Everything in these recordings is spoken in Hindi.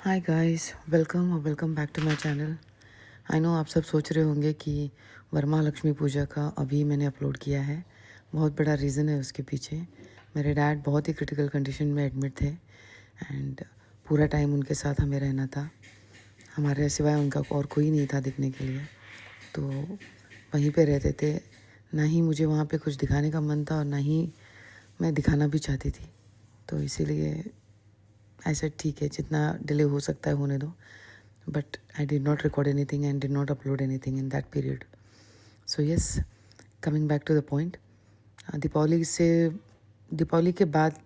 हाय गाइस, वेलकम और welcome back to my channel. I know आप सब सोच रहे होंगे कि वरमहालक्ष्मी पूजा का अभी मैंने अपलोड किया है। बहुत बड़ा रीज़न है उसके पीछे। मेरे डैड बहुत ही क्रिटिकल कंडीशन में एडमिट थे एंड पूरा टाइम उनके साथ हमें रहना था। हमारे सिवाय उनका और कोई नहीं था दिखने के लिए, तो वहीं पे रहते थे। ना ही मुझे वहाँ पे कुछ दिखाने का मन था और ना ही मैं दिखाना भी चाहती थी, तो इसीलिए ऐसा ठीक है, जितना डिले हो सकता है होने दो। But I did not record anything and did not upload anything in that period. So yes, coming back to the point, Deepawali के बाद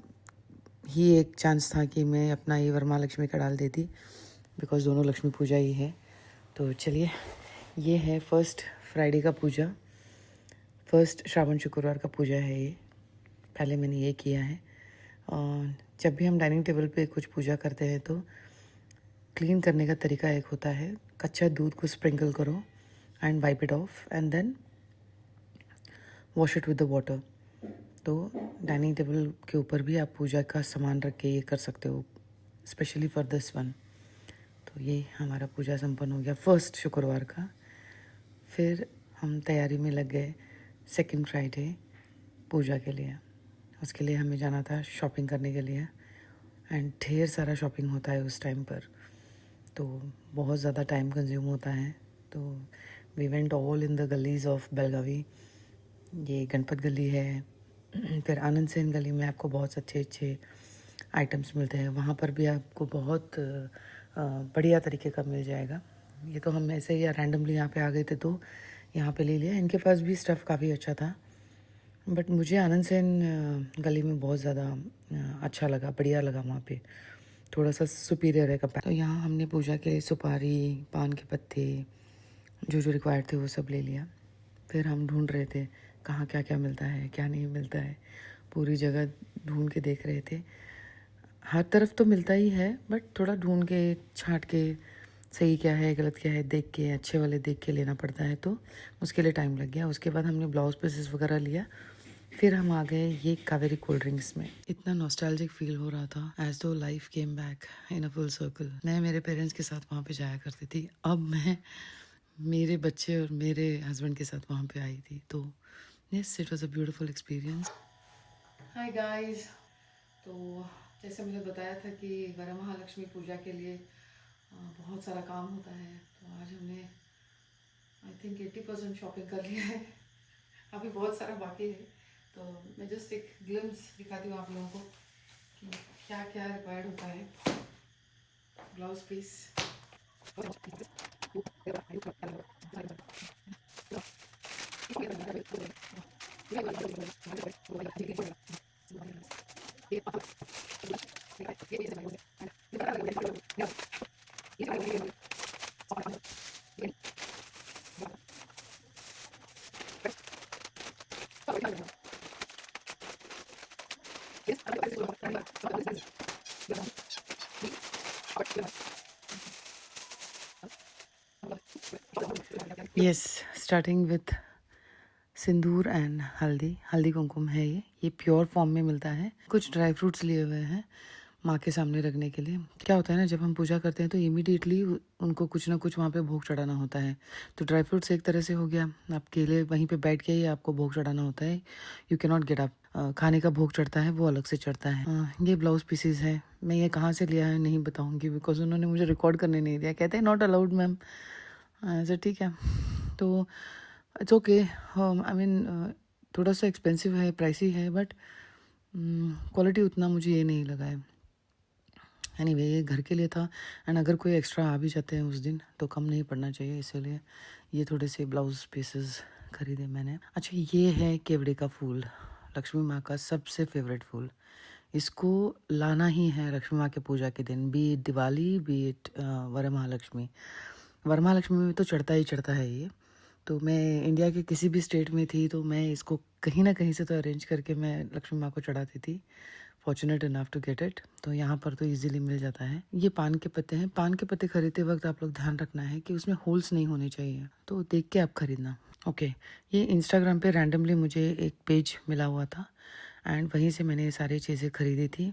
ही एक चांस था कि मैं अपना ये वरमहालक्ष्मी का डाल देती, बिकॉज दोनों लक्ष्मी पूजा ही है। तो चलिए, ये है फर्स्ट फ्राइडे का पूजा, फर्स्ट श्रावण शुक्रवार का पूजा है ये। पहले मैंने ये किया है। और जब भी हम डाइनिंग टेबल पे कुछ पूजा करते हैं तो क्लीन करने का तरीका एक होता है, कच्चा दूध को स्प्रिंकल करो and wipe it off and then wash it with the water. तो डाइनिंग टेबल के ऊपर भी आप पूजा का सामान रख के ये कर सकते हो, स्पेशली फॉर दिस वन। तो ये हमारा पूजा संपन्न हो गया फर्स्ट शुक्रवार का। फिर हम तैयारी में लग गए सेकंड फ्राइडे पूजा के लिए। उसके लिए हमें जाना था शॉपिंग करने के लिए एंड ढेर सारा शॉपिंग होता है उस टाइम पर, तो बहुत ज़्यादा टाइम कंज्यूम होता है। तो we went all in the gullies of Belagavi. ये गणपत गली है, फिर आनंद सेन गली में आपको बहुत अच्छे अच्छे आइटम्स मिलते हैं। वहाँ पर भी आपको बहुत बढ़िया तरीके का मिल जाएगा। ये तो हम ऐसे ही रैंडमली यहाँ पे आ गए थे तो यहाँ पे ले लिया। इनके पास भी स्टफ़ काफ़ी अच्छा था, बट मुझे आनंद सेन गली में बहुत ज़्यादा अच्छा लगा, बढ़िया लगा। वहाँ पे थोड़ा सा सुपीरियर है कंपेयर। तो यहाँ हमने पूजा के लिए सुपारी, पान के पत्ते, जो जो रिक्वायर्ड थे वो सब ले लिया। फिर हम ढूंढ रहे थे कहाँ क्या क्या मिलता है, क्या नहीं मिलता है। पूरी जगह ढूंढ के देख रहे थे। हर तरफ तो मिलता ही है, बट थोड़ा ढूंढ के छांट के सही क्या है गलत क्या है देख के, अच्छे वाले देख के लेना पड़ता है, तो उसके लिए टाइम लग गया। उसके बाद हमने ब्लाउज पीसेस वगैरह लिया। फिर हम आ गए ये कावेरी कोल्ड ड्रिंक्स में। इतना नॉस्टैल्जिक फील हो रहा था, एज दो life came back in a full circle. मैं मेरे पेरेंट्स के साथ वहाँ पे जाया करती थी, अब मैं मेरे बच्चे और मेरे हस्बैंड के साथ वहाँ पे आई थी। तो yes, it was a beautiful experience. Hi guys, तो जैसे मैंने बताया था कि वरमहालक्ष्मी पूजा के लिए बहुत सारा काम होता है, तो आज हमने आई थिंक 80% शॉपिंग कर लिया है। अभी बहुत सारा बाकी है, तो मैं जस्ट एक ग्लिम्स दिखाती हूँ आप लोगों को कि क्या क्या रिक्वायर्ड होता है। Blouse piece, yes, starting with sindoor and haldi. Haldi कुमकुम है ये प्योर फॉर्म में मिलता है। कुछ ड्राई फ्रूट्स लिए हुए हैं माँ के सामने रखने के लिए। क्या होता है ना, जब हम पूजा करते हैं तो इमीडिएटली उनको कुछ ना कुछ वहाँ पे भोग चढ़ाना होता है। तो ड्राई फ्रूट्स एक तरह से हो गया, आप केले वहीं पे बैठ के ही आपको भोग चढ़ाना होता है। You can not get up. खाने का भोग चढ़ता है वो अलग से चढ़ता है। ये ब्लाउज पीसीज है। मैं ये कहाँ से लिया है नहीं बताऊँगी, बिकॉज उन्होंने मुझे रिकॉर्ड करने नहीं दिया। कहते हैं नॉट अलाउड मैम। ऐसा ठीक है, तो इट्स ओके। आई मीन थोड़ा सा एक्सपेंसिव है, प्राइसी है, बट क्वालिटी उतना मुझे ये नहीं लगा है। एनीवे, ये घर के लिए था एंड अगर कोई एक्स्ट्रा आ भी जाते हैं उस दिन तो कम नहीं पड़ना चाहिए, इसीलिए ये थोड़े से ब्लाउज पीसेस खरीदे मैंने। अच्छा, ये है केवड़े का फूल, लक्ष्मी माँ का सबसे फेवरेट फूल। इसको लाना ही है लक्ष्मी माँ के पूजा के दिन, B it Diwali, B it Varamahalakshmi. Varamahalakshmi में तो चढ़ता ही चढ़ता है ये। तो मैं इंडिया के किसी भी स्टेट में थी तो मैं इसको कहीं ना कहीं से तो अरेंज करके मैं लक्ष्मी माँ को चढ़ाती थी। Fortunate enough to get it, तो यहाँ पर तो इजीली मिल जाता है। ये पान के पत्ते हैं। पान के पत्ते खरीदते वक्त आप लोग ध्यान रखना है कि उसमें होल्स नहीं होने चाहिए, तो देख के आप खरीदना। ओके, ये इंस्टाग्राम पे रैंडमली मुझे एक पेज मिला हुआ था एंड वहीं से मैंने ये सारी चीज़ें खरीदी थी।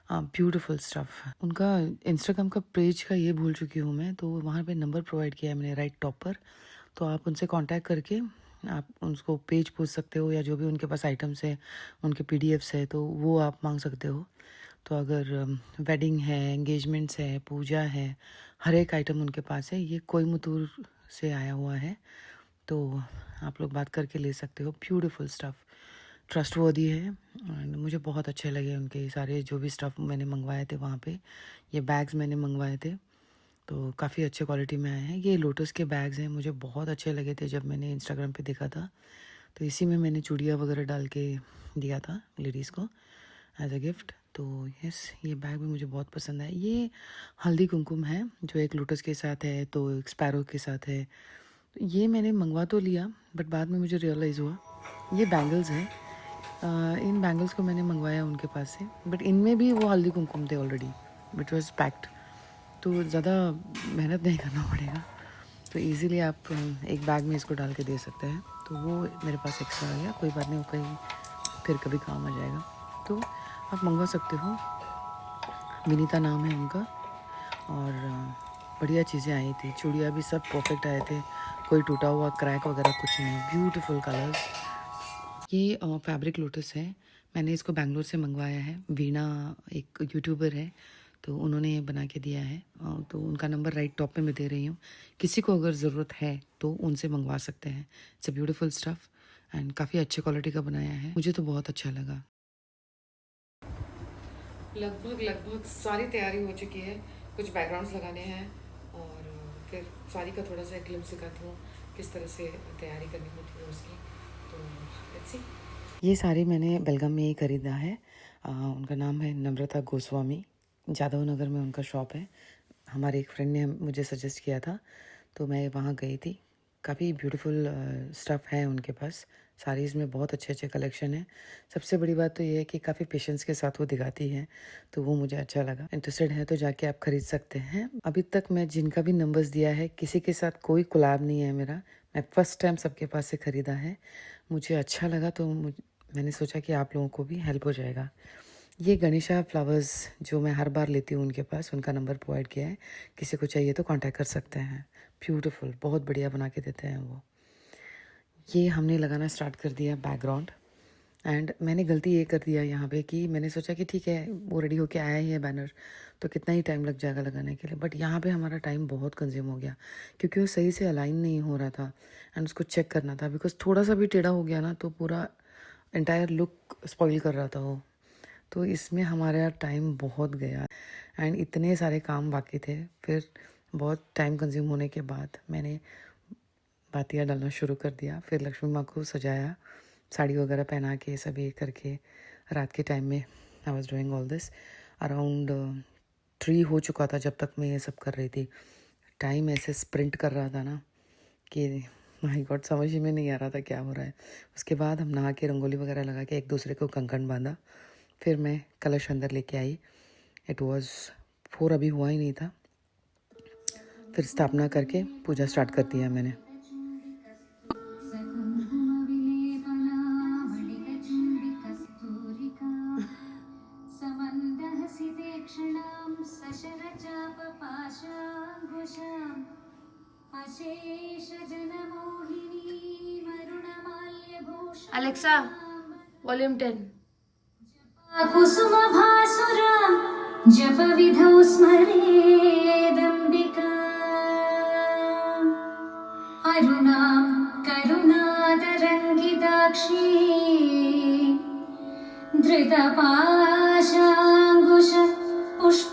Beautiful stuff. उनका इंस्टाग्राम का पेज का ये भूल चुकी हूँ मैं, तो वहाँ पे नंबर प्रोवाइड किया है मैंने राइट टॉप पर, तो आप उनसे कांटेक्ट करके आप उनको पेज पूछ सकते हो, या जो भी उनके पास आइटम्स है, उनके पीडीएफ्स है, तो वो आप मांग सकते हो। तो अगर वेडिंग है, एंगेजमेंट्स है, पूजा है, हर एक आइटम उनके पास है। ये कोयमुतूर से आया हुआ है, तो आप लोग बात करके ले सकते हो। ब्यूटीफुल स्टफ़, ट्रस्टवर्दी है, एंड मुझे बहुत अच्छे लगे उनके सारे जो भी स्टफ़ मैंने मंगवाए थे वहाँ पे। ये बैग्स मैंने मंगवाए थे, तो काफ़ी अच्छे क्वालिटी में आए हैं। ये लोटस के बैग्स हैं, मुझे बहुत अच्छे लगे थे जब मैंने इंस्टाग्राम पे देखा था, तो इसी में मैंने चूड़ियाँ वगैरह डाल के दिया था लेडीज़ को एज अ गिफ्ट। तो यस, ये बैग भी मुझे बहुत पसंद है। ये हल्दी कुमकुम है जो एक लोटस के साथ है, तो एक स्पैरो के साथ है। तो ये मैंने मंगवा तो लिया, बट बाद में मुझे रियलाइज़ हुआ ये बैंगल्स हैं। इन बैंगल्स को मैंने मंगवाया उनके पास से, बट इनमें भी वो हल्दी कुमकुम थे ऑलरेडी, बट वॉज पैक्ड, तो ज़्यादा मेहनत नहीं करना पड़ेगा, तो इजीली आप एक बैग में इसको डाल के दे सकते हैं। तो वो मेरे पास एक्स्ट्रा आ गया, कोई बात नहीं, वो कहीं फिर कभी काम आ जाएगा, तो आप मंगवा सकते हो। विनीता नाम है उनका, और बढ़िया चीज़ें आई थी। चूड़ियाँ भी सब परफेक्ट आए थे, कोई टूटा हुआ क्रैक वगैरह कुछ नहीं। Beautiful colours. ये फैब्रिक लोटस है, मैंने इसको बैंगलोर से मंगवाया है। वीणा एक यूट्यूबर है, तो उन्होंने ये बना के दिया है, तो उनका नंबर राइट टॉप पे मैं दे रही हूँ। किसी को अगर ज़रूरत है तो उनसे मंगवा सकते हैं। It's a beautiful stuff and काफ़ी अच्छे क्वालिटी का बनाया है, मुझे तो बहुत अच्छा लगा। लगभग सारी तैयारी हो चुकी है, कुछ बैकग्राउंड्स लगाने हैं, और फिर सारी का थोड़ा सा एक ग्लिम्स दिखाती हूँ किस तरह से तैयारी करनी होती है उसकी। तो लेट्स सी। ये साड़ी मैंने बेलगाम में ही ख़रीदा है। उनका नाम है नम्रता गोस्वामी, जादव नगर में उनका शॉप है। हमारे एक फ्रेंड ने मुझे सजेस्ट किया था, तो मैं वहाँ गई थी। काफ़ी ब्यूटीफुल स्टफ़ है उनके पास, साड़ीज़ में बहुत अच्छे अच्छे कलेक्शन है। सबसे बड़ी बात तो ये है कि काफ़ी पेशेंस के साथ वो दिखाती है, तो वो मुझे अच्छा लगा। इंटरेस्टेड है तो जाके आप ख़रीद सकते हैं। अभी तक मैं जिनका भी नंबर्स दिया है, किसी के साथ कोई कोलैब नहीं है मेरा, मैं फ़र्स्ट टाइम सबके पास से ख़रीदा है। मुझे अच्छा लगा, तो मैंने सोचा कि आप लोगों को भी हेल्प हो जाएगा। ये गणेशा फ्लावर्स जो मैं हर बार लेती हूँ उनके पास, उनका नंबर प्रोवाइड किया है, किसी को चाहिए तो कांटेक्ट कर सकते हैं। ब्यूटीफुल, बहुत बढ़िया बना के देते हैं वो। ये हमने लगाना स्टार्ट कर दिया बैकग्राउंड, एंड मैंने गलती ये कर दिया यहाँ पे कि मैंने सोचा कि ठीक है वो रेडी होके आया ही है बैनर, तो कितना ही टाइम लग जाएगा लगाने के लिए, बट यहाँ पे हमारा टाइम बहुत कंज्यूम हो गया क्योंकि वो सही से अलाइन नहीं हो रहा था, एंड उसको चेक करना था, बिकॉज थोड़ा सा भी टेढ़ा हो गया ना तो पूरा एंटायर लुक स्पॉइल कर रहा था वो। तो इसमें हमारा टाइम बहुत गया, एंड इतने सारे काम बाकी थे। फिर बहुत टाइम कंज्यूम होने के बाद मैंने बातियाँ डालना शुरू कर दिया, फिर लक्ष्मी माँ को सजाया, साड़ी वगैरह पहना के सब ये करके। रात के टाइम में I was doing all this. Around 3 हो चुका था जब तक मैं ये सब कर रही थी। टाइम ऐसे स्प्रिंट कर रहा था ना कि माय गॉड, समझ ही में नहीं आ रहा था क्या हो रहा है। उसके बाद हम नहा के रंगोली वगैरह लगा के एक दूसरे को कंकण बांधा, फिर मैं कलश अंदर लेके आई। इट वॉज़ 4, अभी हुआ ही नहीं था। फिर स्थापना करके पूजा स्टार्ट कर दिया मैंने। Alexa, volume 10. कुसुमभासुरां जपविधौ स्मरेदम्बिका अरुणां करुणातरङ्गिताक्षी धृतपाशाङ्कुश पुष्पबाणचापा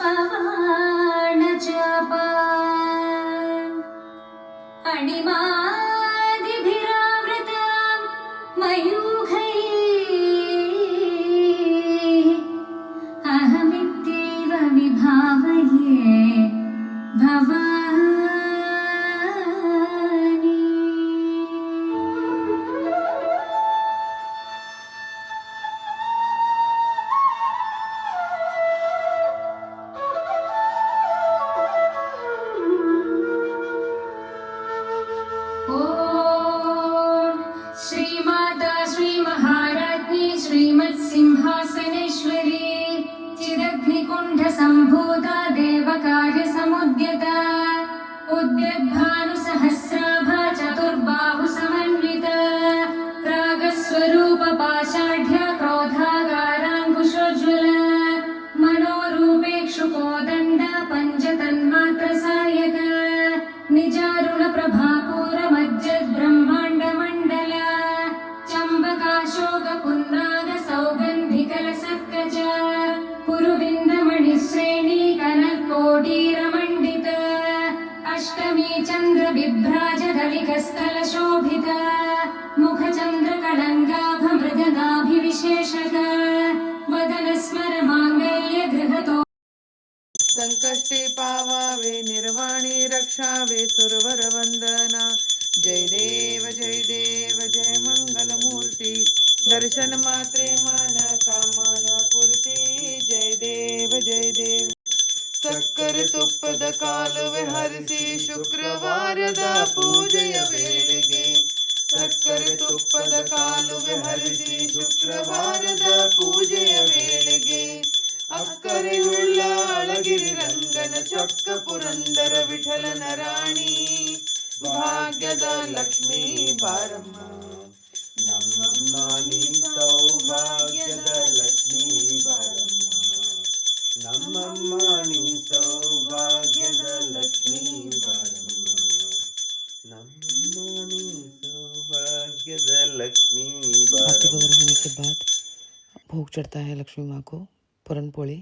अणिमादिभिरावृतां मयूखैः अहमित्येव विभावये भवानी। पञ्चतन्मात्रसायक निजारुणप्रभापूरमज्जद्ब्रह्माण्डमण्डल चम्बकाशोकपुन्नागसौगन्धिकलसत्कच कुरुविन्दमणिश्रेणीकनकोटीरमण्डित अष्टमी चन्द्रबिभ्राजदलिकस्थलशोभित मुखचन्द्रकलङ्गाभमृगनाभिविशेषक वदनस्मरमाङ्गल्यगृहतो संकष्टे पावावे निर्वाणी रक्षावे सुरवर वंदना जय देव जय मंगल मूर्ति दर्शन मात्रे मान कामना पूर्ति जय देव ಸಕ್ಕರೆ ತುಪ್ಪದ ಕಾಲುವೆ ಹರಿಸಿ ಶುಕ್ರವಾರದ ಪೂಜೆಯ ವೇಳೆಗೆ ಸಕ್ಕರೆ ತುಪ್ಪದ ಕಾಲುವೆ ಹರಿಸಿ ಶುಕ್ರವಾರದ ಪೂಜೆಯ ವೇಳೆಗೆ ಅಕ್ಕರೆಯುಳ್ಳ ಅಳಗಿರಿ ರಂಗನ ಚೊಕ್ಕ ಪುರಂದರ ವಿಠಲನ ರಾಣಿ ಭಾಗ್ಯದ ಲಕ್ಷ್ಮೀ ಬಾರಮ್ಮ ನಮ್ಮಮ್ಮ ನೀ ಸೌಭಾಗ್ಯದ ಲಕ್ಷ್ಮೀ ಬಾರಮ್ಮ ನಮ್ಮಮ್ಮ ನೀ ಸೌಭಾಗ್ಯದ ಲಕ್ಷ್ಮೀ ಬಾರಮ್ಮ नमो सौभाग्यद लक्ष्मी आरती वगैरह होने के बाद भोग चढ़ता है लक्ष्मी माँ को पूरन पोली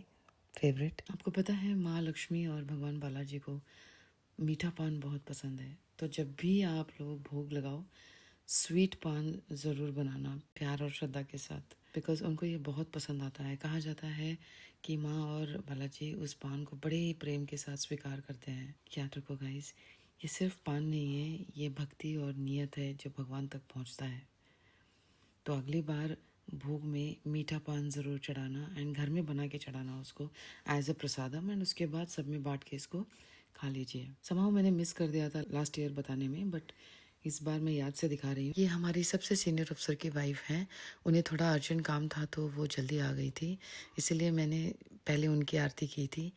फेवरेट। आपको पता है माँ लक्ष्मी और भगवान बालाजी को मीठा पान बहुत पसंद है, तो जब भी आप लोग भोग लगाओ स्वीट पान ज़रूर बनाना प्यार और श्रद्धा के साथ, बिकॉज उनको ये बहुत पसंद आता है। कहा जाता है कि माँ और बालाजी उस पान को बड़े प्रेम के साथ स्वीकार करते हैं। याद रखो गाइस, ये सिर्फ पान नहीं है, ये भक्ति और नियत है जो भगवान तक पहुंचता है। तो अगली बार भोग में मीठा पान ज़रूर चढ़ाना एंड घर में बना के चढ़ाना उसको एज अ प्रसादम, एंड उसके बाद सब में बांट के इसको खा लीजिए। समाओ मैंने मिस कर दिया था लास्ट ईयर बताने में, बट इस बार मैं याद से दिखा रही हूँ। ये हमारी सबसे सीनियर अफसर की वाइफ हैं, उन्हें थोड़ा अर्जेंट काम था तो वो जल्दी आ गई थी, इसीलिए मैंने पहले उनकी आरती की थी।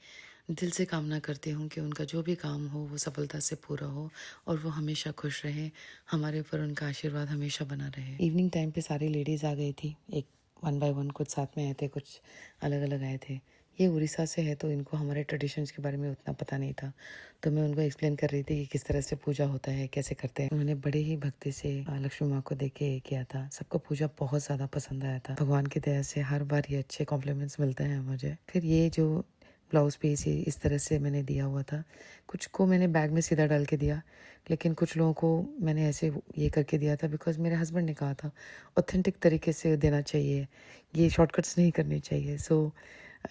दिल से कामना करती हूँ कि उनका जो भी काम हो वो सफलता से पूरा हो और वो हमेशा खुश रहे, हमारे ऊपर उनका आशीर्वाद हमेशा बना रहे। इवनिंग टाइम पे सारी लेडीज़ आ गई थी, एक 1 बाय 1 कुछ साथ में आए थे, कुछ अलग अलग आए थे। ये उड़ीसा से है तो इनको हमारे ट्रेडिशंस के बारे में उतना पता नहीं था, तो मैं उनको एक्सप्लेन कर रही थी कि किस तरह से पूजा होता है, कैसे करते हैं। उन्होंने बड़े ही भक्ति से लक्ष्मी माँ को देख के किया था। सबको पूजा बहुत ज़्यादा पसंद आया था। भगवान की दया से हर बार ये अच्छे कॉम्प्लीमेंट्स मिलते हैं मुझे। फिर ये जो ब्लाउज़ पीस इस तरह से मैंने दिया हुआ था, कुछ को मैंने बैग में सीधा डाल के दिया, लेकिन कुछ लोगों को मैंने ऐसे ये करके दिया था बिकॉज मेरे हस्बैंड ने कहा था ऑथेंटिक तरीके से देना चाहिए, ये शॉर्टकट्स नहीं करनी चाहिए। So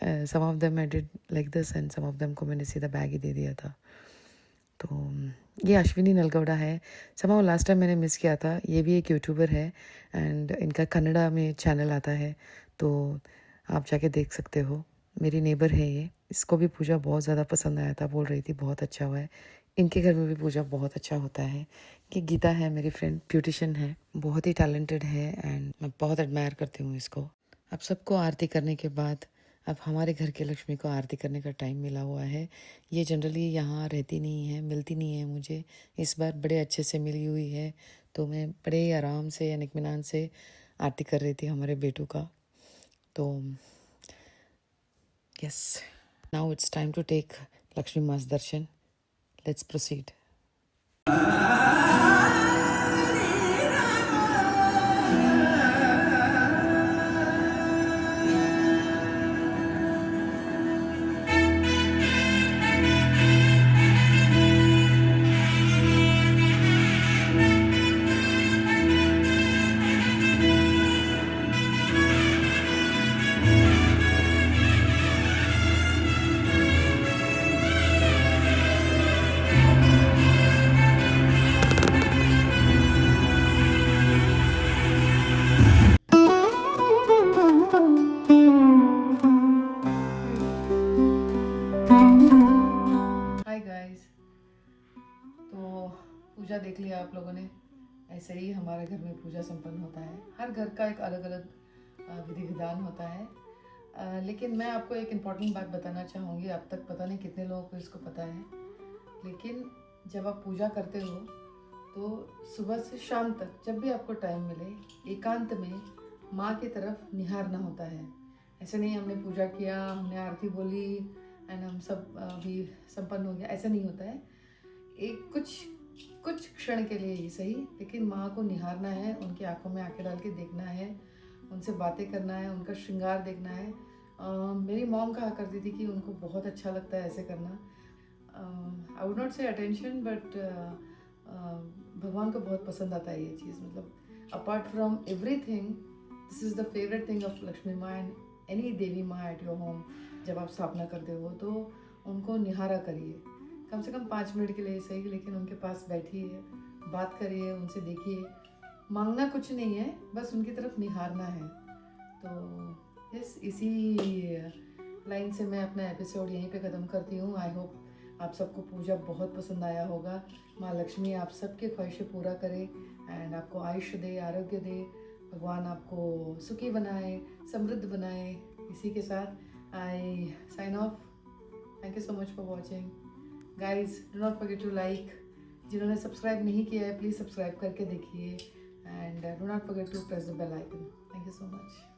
some of them I did like this and some of them को मैंने सीधा बैग ही दे दिया था। तो ये अश्विनी नलगौड़ा है। समाओ लास्ट टाइम मैंने मिस किया था, ये भी एक यूट्यूबर है एंड इनका कन्नड़ा में चैनल आता है, तो आप जाके देख सकते हो। मेरी नेबर है ये, इसको भी पूजा बहुत ज़्यादा पसंद आया था, बोल रही थी बहुत अच्छा हुआ है। इनके घर में भी पूजा बहुत अच्छा होता है। कि गीता है मेरी फ्रेंड, ब्यूटिशियन है, बहुत ही टैलेंटेड है एंड मैं बहुत एडमायर करती हूँ इसको। अब सबको आरती करने के बाद अब हमारे घर के लक्ष्मी को आरती करने का टाइम मिला हुआ है। ये जनरली यहाँ रहती नहीं है, मिलती नहीं है मुझे, इस बार बड़े अच्छे से मिली हुई है, तो मैं बड़े आराम से या इत्मीनान से आरती कर रही थी हमारे बेटू का। तो yes, now it's time to take Lakshmi Ma's darshan. Let's proceed. Hi guys, तो पूजा देख लिया आप लोगों ने। ऐसे ही हमारे घर में पूजा संपन्न होता है। हर घर का एक अलग अलग विधि विधान होता है, लेकिन मैं आपको एक इम्पॉर्टेंट बात बताना चाहूँगी। अब तक पता नहीं कितने लोगों को इसको पता है, लेकिन जब आप पूजा करते हो तो सुबह से शाम तक जब भी आपको टाइम मिले एकांत में माँ की तरफ निहारना होता है। ऐसे नहीं हमने पूजा किया, हमने आरती बोली, एंड हम सब भी संपन्न हो गया, ऐसा नहीं होता है। एक कुछ क्षण के लिए ही सही, लेकिन माँ को निहारना है, उनकी आंखों में आंखें डाल के देखना है, उनसे बातें करना है, उनका श्रृंगार देखना है। मेरी मॉम कहा करती थी कि उनको बहुत अच्छा लगता है ऐसे करना। आई वुड नॉट से अटेंशन, बट भगवान को बहुत पसंद आता है ये चीज़। मतलब apart from everything, this is the favourite thing of Lakshmi माँ एंड एनी देवी माँ एट योर होम। जब आप स्थापना करते हो तो उनको निहारा करिए, कम से कम 5 मिनट के लिए सही, लेकिन उनके पास बैठिए, बात करिए, उनसे देखिए। मांगना कुछ नहीं है, बस उनकी तरफ निहारना है। तो यस, इसी लाइन से मैं अपना एपिसोड यहीं पे ख़त्म करती हूँ। आई होप आप सबको पूजा बहुत पसंद आया होगा। माँ लक्ष्मी आप सबके ख्वाहिशें पूरा करे एंड आपको आयुष्य दे, आरोग्य दे। भगवान आपको सुखी बनाए, समृद्ध बनाए। इसी के साथ I sign off. Thank you so much for watching guys. Do not forget to like. जिन्होंने सब्सक्राइब नहीं किया है प्लीज़ सब्सक्राइब करके देखिए and do not forget to press the bell icon. Thank you so much.